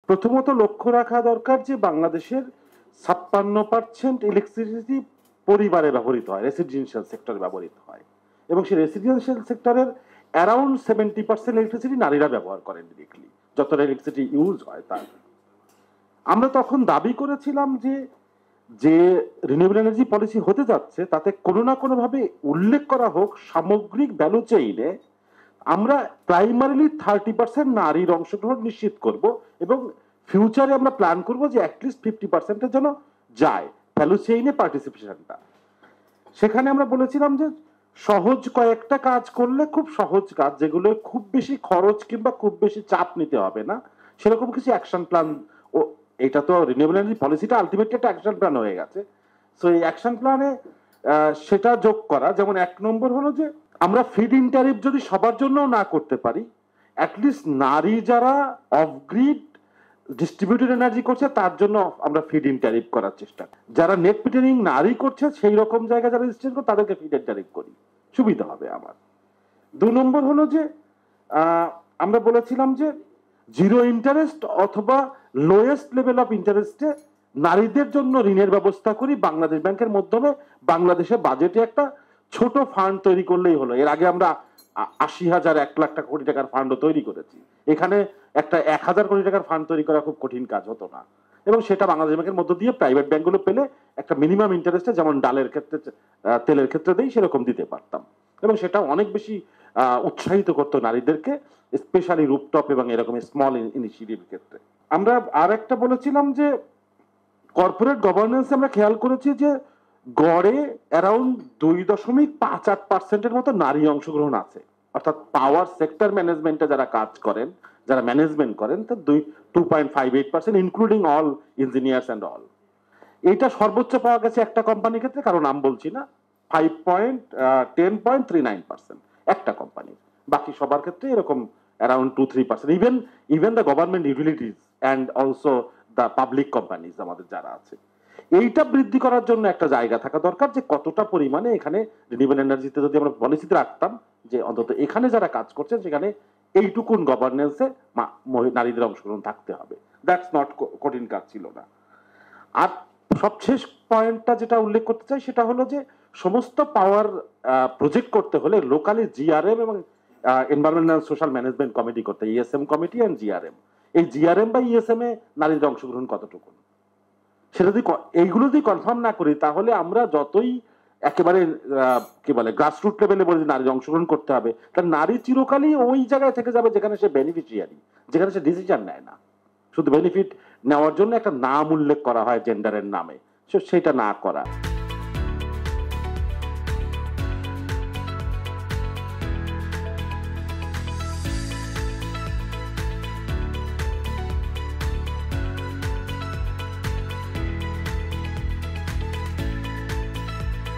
প্রথমত লক্ষ্য রাখা দরকার যে বাংলাদেশের ৫৬% ইলেকট্রিসিটি পরিবারে ব্যবহৃত হয়, রেসিডেন্সিয়াল সেক্টরে ব্যবহৃত হয়, এবং সেই রেসিডেন্সিয়াল সেক্টরের অ্যারাউন্ড 70% ইলেকট্রিসিটি নারীরা ব্যবহার করেন ডিরেক্টলি, যতটা ইলেকট্রিসিটি ইউজ হয় তার। আমরা তখন দাবি করেছিলাম যে যে রিনিউয়েবল এনার্জি পলিসি হতে যাচ্ছে তাতে কোনো না কোনোভাবে উল্লেখ করা হোক সামগ্রিক ভ্যালু চেইনে আমরা প্রাইমারিলি 30% নারীর অংশগ্রহণ নিশ্চিত করব, এবং ফিউচারে আমরা প্ল্যান করব যে অ্যাটলিস্ট 50%-এর জন্য যায় ভ্যালু চেইনে পার্টিসিপেশনটা। সেখানে আমরা বলেছিলাম যে সহজ কয়েকটা কাজ করলে, খুব সহজ কাজ যেগুলো খুব বেশি খরচ কিংবা খুব বেশি চাপ নিতে হবে না, সেরকম কিছু অ্যাকশন প্ল্যান। ও এটা তো রিনিউয়েবল এনার্জি পলিসিটা আলটিমেটলি একটা অ্যাকশন প্ল্যান হয়ে গেছে। সো এই অ্যাকশন প্ল্যানে সেটা যোগ করা, যেমন 1 নম্বর হলো যে আমরা ফিড ইন ট্যারিফ যদি সবার জন্য না করতে পারি, অ্যাটলিস্ট নারী যারা অফ গ্রিড ডিস্ট্রিবিউটেড এনার্জি করছে তার জন্য আমরা ফিড ইন ট্যারিফ করার চেষ্টা, যারা নেট মিটারিং নারী করছে সেই রকম জায়গায় যারা রেজিস্ট্রেশন করে তাদেরকে ফিড ইন ট্যারিফ করি, সুবিধা হবে আমার। 2 নম্বর হলো যে আমরা বলেছিলাম যে জিরো ইন্টারেস্ট অথবা লোয়েস্ট লেভেল অফ ইন্টারেস্টে নারীদের জন্য ঋণের ব্যবস্থা করি বাংলাদেশ ব্যাংকের মাধ্যমে। বাংলাদেশের বাজেটে একটা ছোট ফান্ড তৈরি করলেই হলো। এর আগে আমরা ৮০,০০০ ১,০০,০০০ কোটি টাকার ফান্ডও তৈরি করেছি। এখানে একটা ১,০০০ কোটি টাকার ফান্ড তৈরি করা খুব কঠিন কাজ হতো না, এবং সেটা বাংলাদেশ ব্যাংকের মধ্য দিয়ে প্রাইভেট ব্যাংকগুলো পেলে একটা মিনিমাম ইন্টারেস্টে, যেমন ডালের ক্ষেত্রে তেলের ক্ষেত্রে দেই, সেরকম দিতে পারতাম, এবং সেটা অনেক বেশি উৎসাহিত করতো নারীদেরকে, স্পেশালি রুপটপ এবং এরকম স্মল ইনিশিয়েটিভ ক্ষেত্রে। আমরা আর একটা বলেছিলাম যে কর্পোরেট গভর্নেন্সে আমরা খেয়াল করেছি যে গড়ে অ্যারাউন্ড 2.58% মতো নারী অংশগ্রহণ আছে, অর্থাৎ পাওয়ার সেক্টর ম্যানেজমেন্টে যারা কাজ করেন, যারা ম্যানেজমেন্ট করেন, তার 2.58%, including all engineers and all. এইটা সর্বোচ্চ পাওয়া গেছে একটা কোম্পানির ক্ষেত্রে, কারণ নাম বলছি না, 10.39% একটা কোম্পানি। বাকি সবার ক্ষেত্রে এরকম around 2-3%। Even the government utilities and also the public companies আমাদের যারা আছে, এইটা বৃদ্ধি করার জন্য একটা জায়গা থাকা দরকার যে কতটা পরিমাণে এখানে রিনিউয়েবল এনার্জিতে যদি আমরা পলিসিতে রাখতাম যে অন্তত এখানে যারা কাজ করছেন সেখানে এইটুকুন গভর্নেন্সে নারীদের অংশগ্রহণ থাকতে হবে। দ্যাটস নট কঠিন কাজ ছিল না। আর সবশেষ পয়েন্টটা যেটা উল্লেখ করতে চাই সেটা হলো যে সমস্ত পাওয়ার প্রজেক্ট করতে হলে লোকালি জিআরএম এবং এনভায়রনমেন্টাল সোশ্যাল ম্যানেজমেন্ট কমিটি করতে, ইএসএম কমিটি অ্যান্ড জিআরএম। এই জিআরএম বা ইএসএম এ নারীদের অংশগ্রহণ কতটুকু, সেটা যদি এইগুলো যদি কনফার্ম না করি তাহলে আমরা যতই একেবারে কি বলে গ্রাসরুট লেভেলে বলে নারীর অংশগ্রহণ করতে হবে, কারণ নারী চিরকালই ওই জায়গায় থেকে যাবে যেখানে সে বেনিফিশিয়ারি, যেখানে সে ডিসিশন নেয় না। শুধু বেনিফিট নেওয়ার জন্য একটা নাম উল্লেখ করা হয় জেন্ডারের নামে, সেটা না করা।